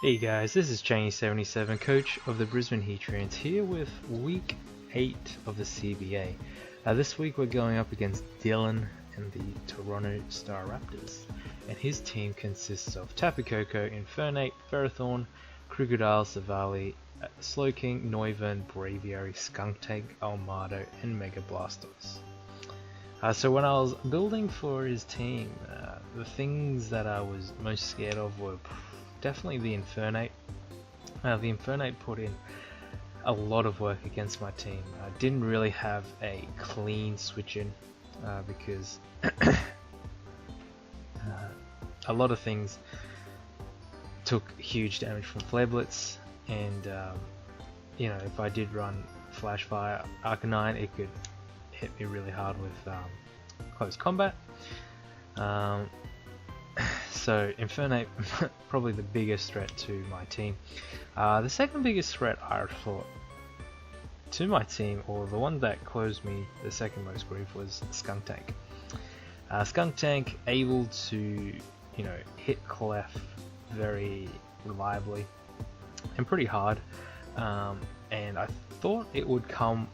Hey guys, this is Chinese77, coach of the Brisbane Heatrians, here with week 8 of the CBA. This week we're going up against Dylan and the Toronto Staraptors, and his team consists of Tapu Koko, Infernape, Ferrothorn, Crocodile, Savali, Slowking, Noivern, Braviary, Skunktank, Almado, and Mega Blastoise. So when I was building for his team, the things that I was most scared of were definitely the Infernape. The Infernape put in a lot of work against my team. I didn't really have a clean switch in because a lot of things took huge damage from Flare Blitz, and you know, if I did run Flash Fire Arcanine, it could hit me really hard with close combat. So Infernape, probably the biggest threat to my team. The second biggest threat I thought to my team, or the one that closed me the second most grief, was Skunktank. Skunktank able to, you know, hit Clef very reliably and pretty hard, and I thought it would come,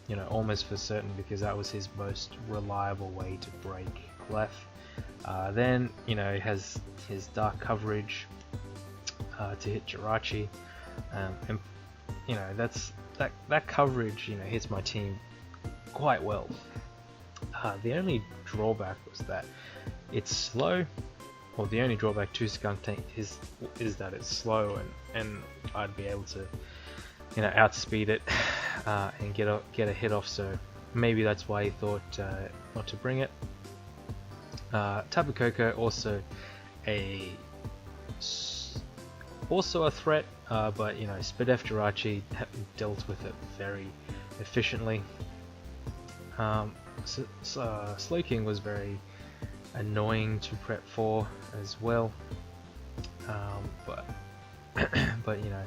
you know, almost for certain, because that was his most reliable way to break Clef. Then, you know, he has his dark coverage to hit Jirachi, and you know, that coverage, you know, hits my team quite well. The only drawback was that it's slow, or the only drawback to Skunktank is that it's slow, and I'd be able to, you know, outspeed it and get a hit off. So maybe that's why he thought not to bring it. Tapu Koko also a threat, but you know, Spadef Jirachi dealt with it very efficiently. Slowking was very annoying to prep for as well, but you know,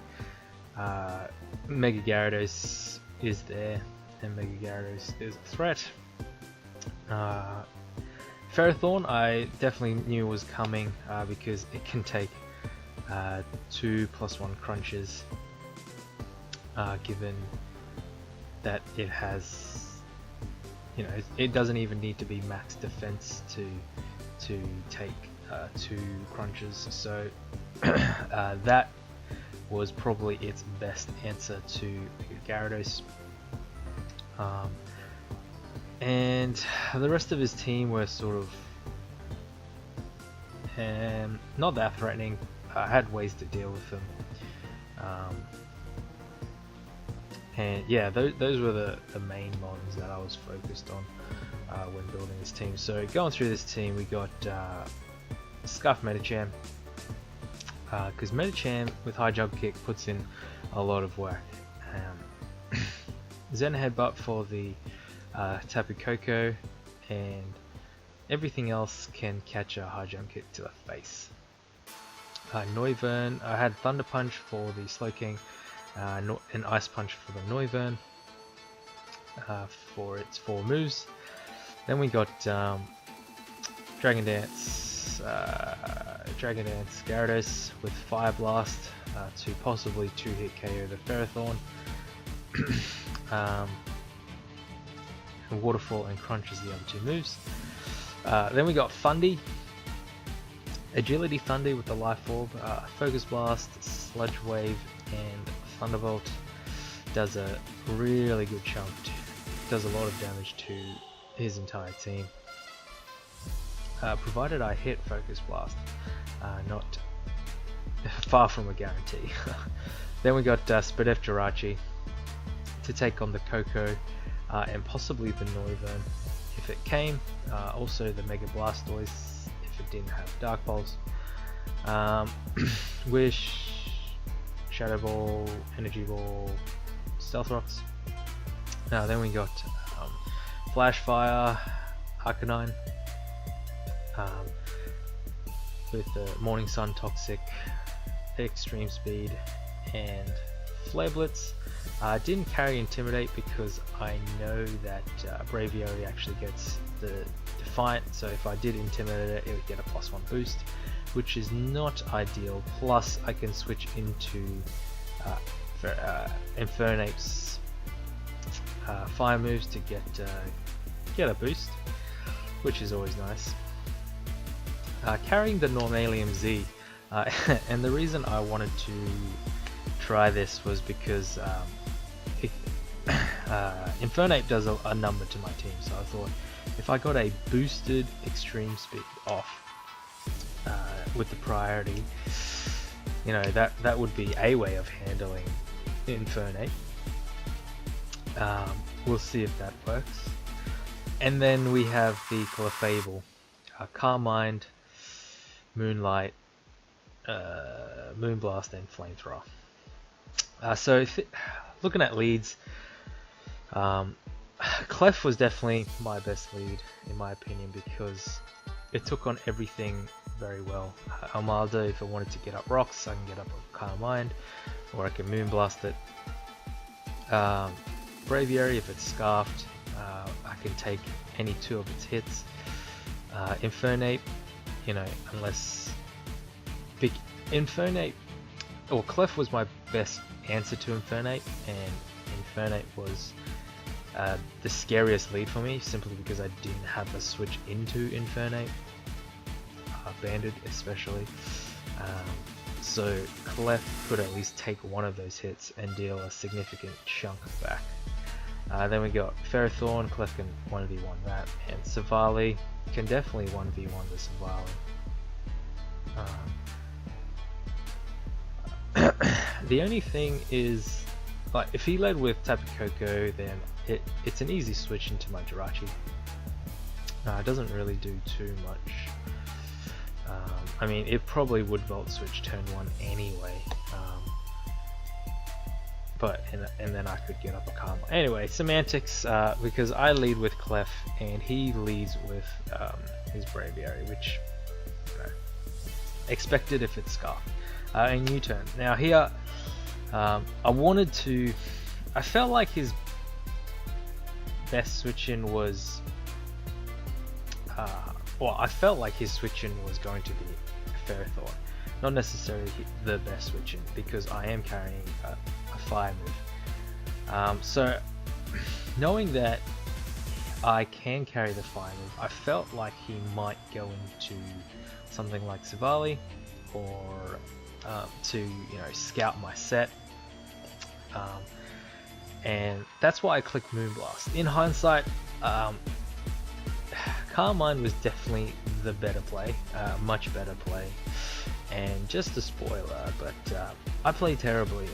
Mega Gyarados is there, and Mega Gyarados is a threat. Ferrothorn I definitely knew was coming because it can take 2+1 crunches, given that it has, you know, it doesn't even need to be max defense to take 2 crunches. So that was probably its best answer to Gyarados. And the rest of his team were sort of not that threatening. I had ways to deal with them, and yeah, those were the main mons that I was focused on when building this team. So going through this team, we got Scuff Medicham, because Medicham with high jump kick puts in a lot of work. Zen Headbutt for the Tapu Koko, and everything else can catch a high jump kick to the face. Noivern, I had Thunder Punch for the Slowking, and Ice Punch for the Noivern for its 4 moves. Then we got Dragon Dance Gyarados with Fire Blast to possibly 2-hit KO the Ferrothorn. And Waterfall and Crunch is the other 2 moves. Then we got Fundy, Agility Fundy with the Life Orb, Focus Blast, Sludge Wave, and Thunderbolt. Does a really good chunk, does a lot of damage to his entire team, provided I hit Focus Blast, not far from a guarantee. Then we got Spadef Jirachi to take on the Koko, and possibly the Noivern if it came, also the Mega Blastoise if it didn't have Dark Pulse, Wish, Shadow Ball, Energy Ball, Stealth Rocks. Then we got Flash Fire Arcanine with the Morning Sun Toxic, Extreme Speed, and Flare Blitz. Didn't carry Intimidate because I know that Braviary actually gets the Defiant, so if I did Intimidate it, it would get a +1 boost, which is not ideal. Plus, I can switch into Infernape's fire moves to get a boost, which is always nice. Carrying the Normalium Z, and the reason I wanted to try this was because Infernape does a number to my team, so I thought if I got a boosted extreme speed off with the priority, you know, that would be a way of handling Infernape. We'll see if that works. And then we have the Clefable, Carmine, Moonlight, Moonblast, and Flamethrower. So looking at leads, Clef was definitely my best lead in my opinion because it took on everything very well. Almaldo, if I wanted to get up rocks, I can get up a Carmine, or I can Moonblast it. Braviary, if it's scarfed, I can take any two of its hits. Infernape, you know, unless Infernape, or Clef was my best answer to Infernape, and Infernape was the scariest lead for me simply because I didn't have a switch into Infernape, Banded especially. So Clef could at least take one of those hits and deal a significant chunk back. Then we got Ferrothorn, Clef can 1v1 that, and Savali can definitely 1v1 the Savali. The only thing is, like, if he led with Tapu Koko, then it's an easy switch into my Jirachi. It doesn't really do too much. I mean, it probably would Volt Switch turn 1 anyway. And then I could get up a Karma. Anyway, semantics, because I lead with Clef and he leads with his Braviary, which, you know, expected if it's Scarf. And U-turn. Now here, I felt like his best switch-in was, I felt like his switch-in was going to be Ferrothorn. Not necessarily the best switch-in, because I am carrying a fire move. So, knowing that I can carry the fire move, I felt like he might go into something like Savali, or to, you know, scout my set. And that's why I clicked Moonblast. In hindsight, Carmine was definitely the better play, much better play. And just a spoiler, but I play terribly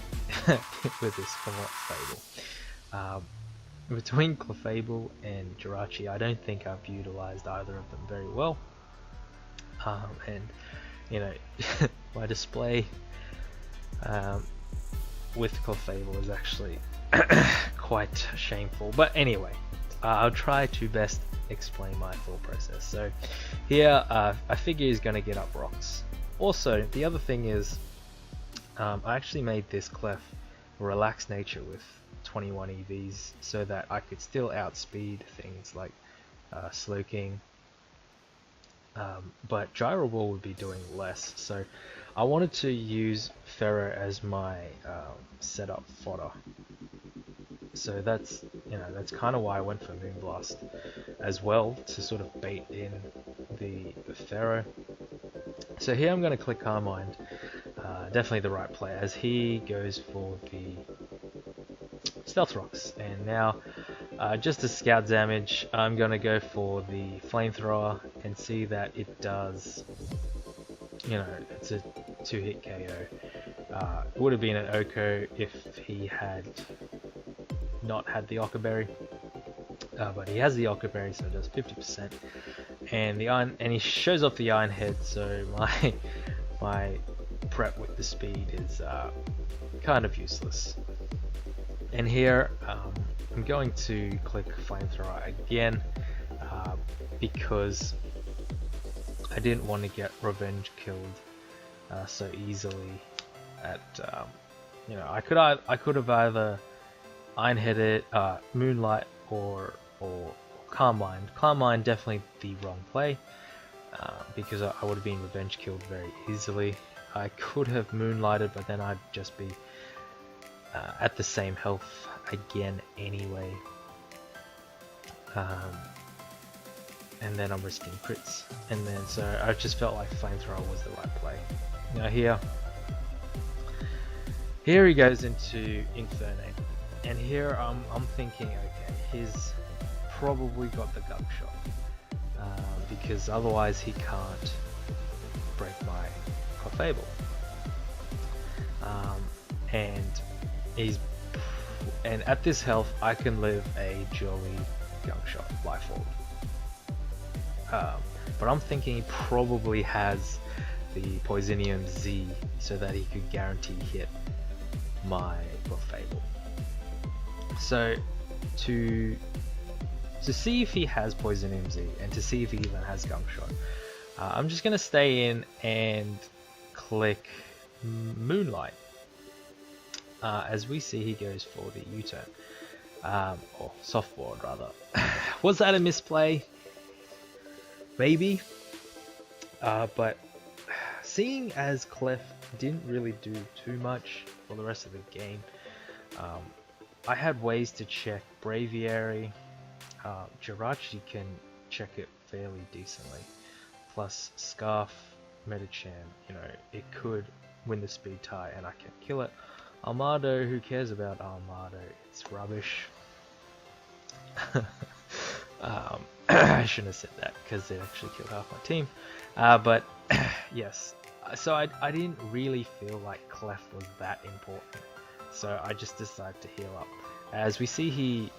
with this Clefable. Between Clefable and Jirachi, I don't think I've utilized either of them very well. And, you know, my display with Clefable is actually quite shameful. But anyway, I'll try to best explain my thought process. So here, I figure he's going to get up rocks. Also, the other thing is, I actually made this Clef relaxed nature with 21 EVs so that I could still outspeed things like Slowking, but Gyro Ball would be doing less. So I wanted to use Ferro as my setup fodder. So that's, you know, that's kind of why I went for Moonblast as well, to sort of bait in the Ferro. So here I'm going to click Carmine, definitely the right play, as he goes for the Stealth Rocks. And now, just as scout damage, I'm going to go for the Flamethrower and see that it does, you know, it's a 2-hit KO. It would have been an Oko if he had not had the Ockerberry, but he has the Ockerberry, so it does 50%. And the iron, and he shows off the Iron Head, so my prep with the speed is kind of useless. And here I'm going to click Flamethrower again because I didn't want to get revenge killed so easily. At you know, I could have either Iron Headed, Moonlight, or Carmine. Carmine definitely the wrong play. because I would have been revenge killed very easily. I could have moonlighted, but then I'd just be at the same health again anyway. And then I'm risking crits, and then so I just felt like flamethrower was the right play. Now here he goes into Infernape, and here I'm thinking, okay, he's probably got the gunk shot, because otherwise he can't break my Clefable. And at this health I can live a jolly gunk shot life orb. But I'm thinking he probably has the Poisonium Z so that he could guarantee hit my Clefable. So to see if he has Poisonium Z and to see if he even has Gunk Shot, I'm just gonna stay in and click Moonlight. As we see, he goes for the U-turn, or softboard rather. Was that a misplay? Maybe, but seeing as Clef didn't really do too much for the rest of the game, I had ways to check Braviary. Jirachi can check it fairly decently, plus Scarf, Medicham, you know, it could win the speed tie and I can kill it. Armado, who cares about Armado? It's rubbish. I shouldn't have said that because it actually killed half my team. But yes, so I didn't really feel like Clef was that important. So I just decided to heal up. As we see, he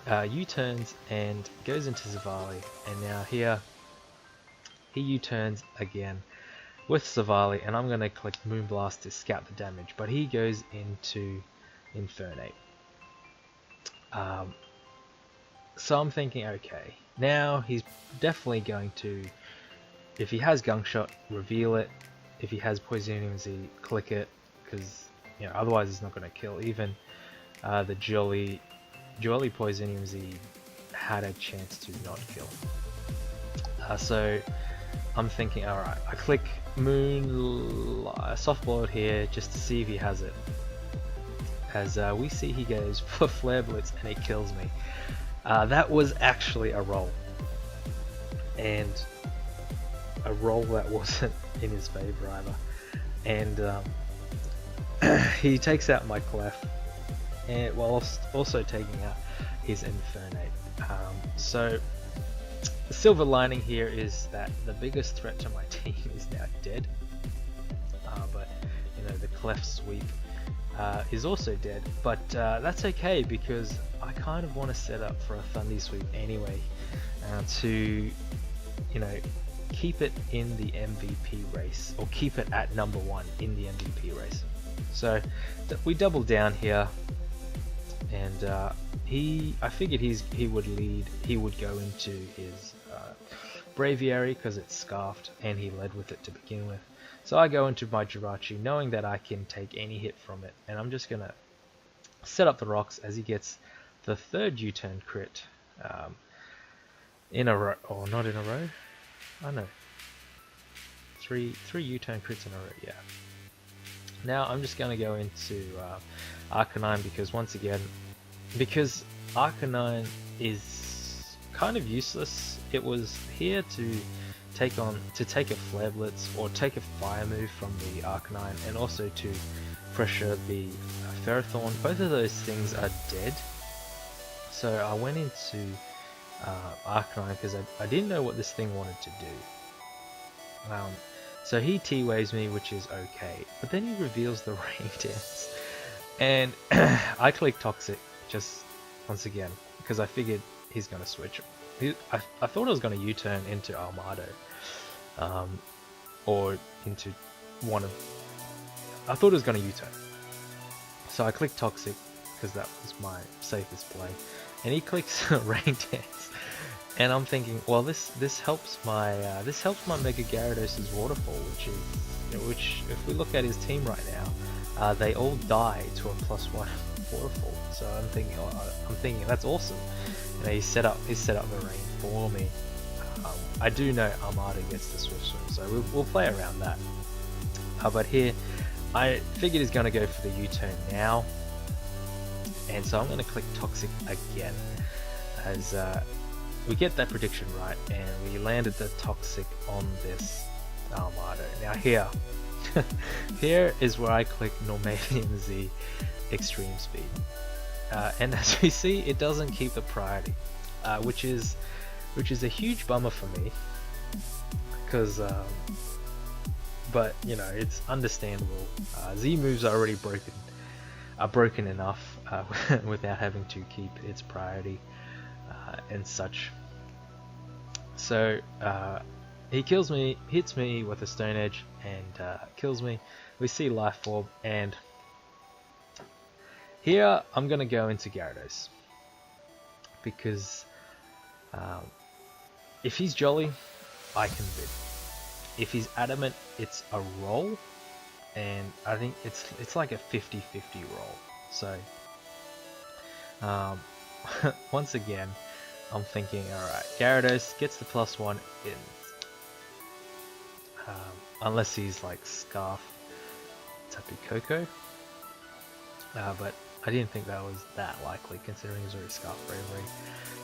U-turns and goes into Zavali, and now here he U-turns again with Savali, and I'm going to click Moonblast to scout the damage, but he goes into Infernape. So I'm thinking, okay, now he's definitely going to, if he has Gunk Shot, reveal it. If he has Poisonium Z, click it, because you know otherwise he's not going to kill. Even the Jolly Poisonium Z had a chance to not kill. So I'm thinking, alright, I click Softboard here just to see if he has it. As we see, he goes for Flare Blitz and he kills me. That was actually a roll, and a roll that wasn't in his favor either. And he takes out my Clef, and while also taking out his Infernape. So the silver lining here is that the biggest threat to my team is now dead. But you know, the Clef sweep is also dead, but that's okay because I kind of want to set up for a Thundy sweep anyway, to, you know, keep it in the MVP race, or keep it at number 1 in the MVP race. So we double down here, and I figured he would lead. He would go into his Braviary because it's scarfed, and he led with it to begin with. So I go into my Jirachi knowing that I can take any hit from it, and I'm just gonna set up the rocks as he gets the third U-turn crit in a row, or not in a row. I know, three U-turn crits in a row. Yeah. Now I'm just gonna go into Arcanine because once again, because Arcanine is kind of useless. It was here to take a Flare Blitz or take a Fire move from the Arcanine, and also to pressure the Ferrothorn. Both of those things are dead. So I went into Arcanine because I didn't know what this thing wanted to do. So he T-Waves me, which is okay, but then he reveals the Rain Dance, and I click Toxic just once again because I figured he's going to switch. I thought I was going to U-turn into Armado, or into one of. I thought it was going to U-turn, so I clicked Toxic because that was my safest play, and he clicks Rain Dance, and I'm thinking, well, this helps my Mega Gyarados' Waterfall, which if we look at his team right now, they all die to a +1 Waterfall. So I'm thinking that's awesome. You know, he set up the rain for me. I do know Armada gets the Swift Swim, so we'll play around that. But here, I figured he's going to go for the U-turn now, and so I'm going to click Toxic again, as we get that prediction right, and we landed the Toxic on this Armada. Now here, here is where I click Normalium Z Extreme Speed, and as we see, it doesn't keep the priority, which is a huge bummer for me, because but you know, it's understandable. Z moves are already broken enough without having to keep its priority and such. So he kills me, hits me with a Stone Edge, and kills me. We see Life Orb, and here I'm gonna go into Gyarados, because if he's Jolly, I can bid. If he's Adamant, it's a roll, and I think it's like a 50-50 roll. So once again, I'm thinking, alright, Gyarados gets the +1 in, unless he's like Scarf Tapu Koko, but I didn't think that was that likely considering he's already Scarf Bravery.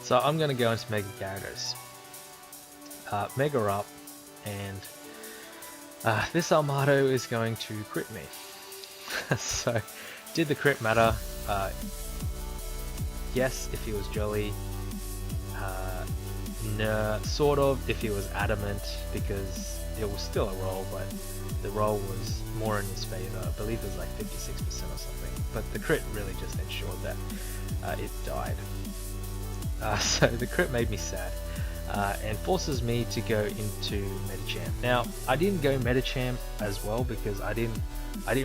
So I'm going to go into Mega Gyarados, Mega up, and this Armado is going to crit me. So did the crit matter? Yes, if he was Jolly. No, sort of if he was Adamant, because it was still a roll, but the roll was more in his favor. I believe it was like 56% or something, but the crit really just ensured that it died. So the crit made me sad, and forces me to go into Medicham. Now I didn't go Medicham as well because I didn't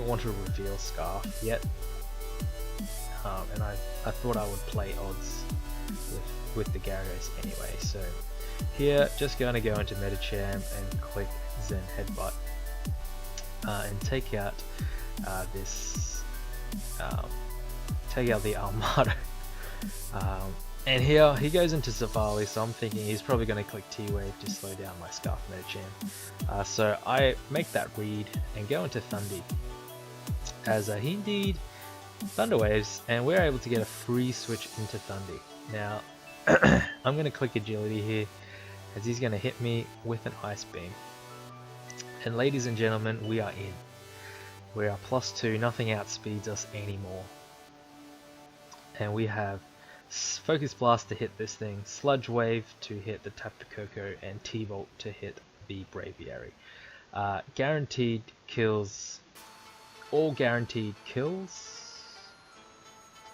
want to reveal Scarf yet, and I thought I would play odds with the Gyarados anyway. So here, just going to go into Medicham and click Zen Headbutt, and take out this, take out the Armado. And here he goes into Zavali, so I'm thinking he's probably going to click T-Wave to slow down my Scarf Medicham. So I make that read and go into Thundy, as he indeed Thunder Waves, and we're able to get a free switch into Thundy. Now I'm going to click Agility here, as he's going to hit me with an Ice Beam. And ladies and gentlemen, we are in. We are +2, nothing outspeeds us anymore. And we have Focus Blast to hit this thing, Sludge Wave to hit the Tapu Koko, and T-Volt to hit the Braviary. Guaranteed kills, all guaranteed kills,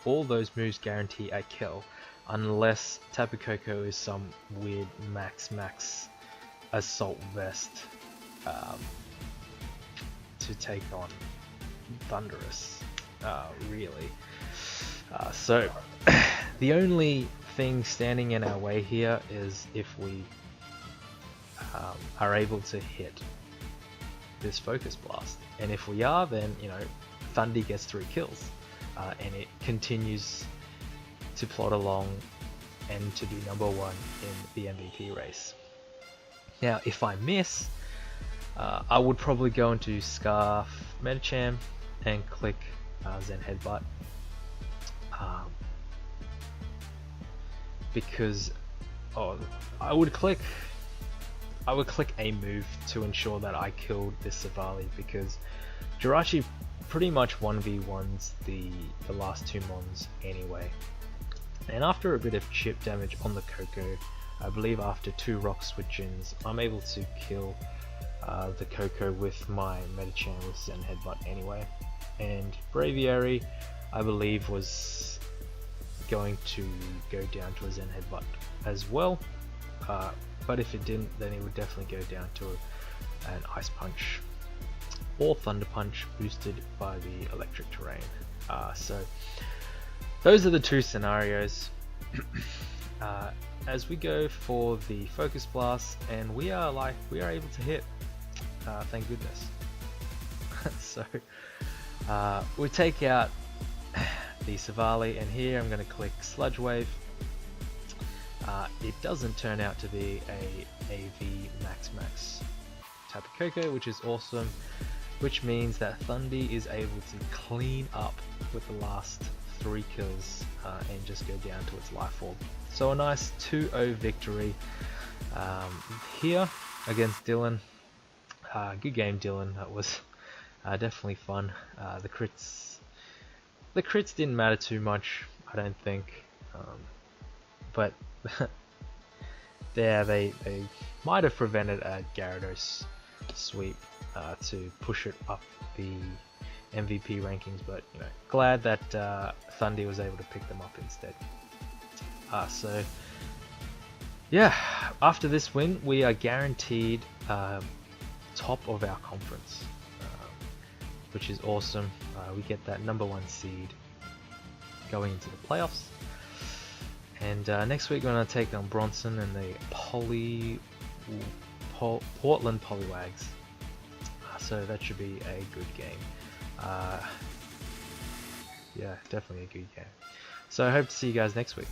all those moves guarantee a kill, unless Tapu Koko is some weird max Assault Vest to take on Thundurus, really. So the only thing standing in our way here is if we are able to hit this Focus Blast, and if we are, then you know, Thundy gets 3 kills, and it continues to plod along and to be #1 in the MVP race. Now if I miss, I would probably go into Scarf Medicham and click Zen Headbutt, because I would click a move to ensure that I killed this Savali, because Jirachi pretty much 1v1s the last 2 mons anyway. And after a bit of chip damage on the Koko, I believe after 2 rock switch-ins, I'm able to kill the Koko with my Medicham with Zen Headbutt anyway. And Braviary, I believe, was going to go down to a Zen Headbutt as well, but if it didn't, then it would definitely go down to an Ice Punch or Thunder Punch boosted by the Electric Terrain. So those are the 2 scenarios. As we go for the Focus Blast, and we are able to hit, thank goodness. So we take out the Savali, and here I'm going to click Sludge Wave, it doesn't turn out to be a AV max type of Coco, which is awesome, which means that Thundy is able to clean up with the last 3 kills and just go down to its life orb. So a nice 2-0 victory here against Dylan. Good game, Dylan. That was definitely fun. The crits didn't matter too much, I don't think, but there they might have prevented a Gyarados sweep to push it up the MVP rankings, but you know, glad that Thundy was able to pick them up instead. So yeah, after this win, we are guaranteed top of our conference, which is awesome. We get that #1 seed going into the playoffs. And next week we're going to take on Bronson and the Portland Poliwags. So that should be a good game. Yeah, definitely a good game. So I hope to see you guys next week.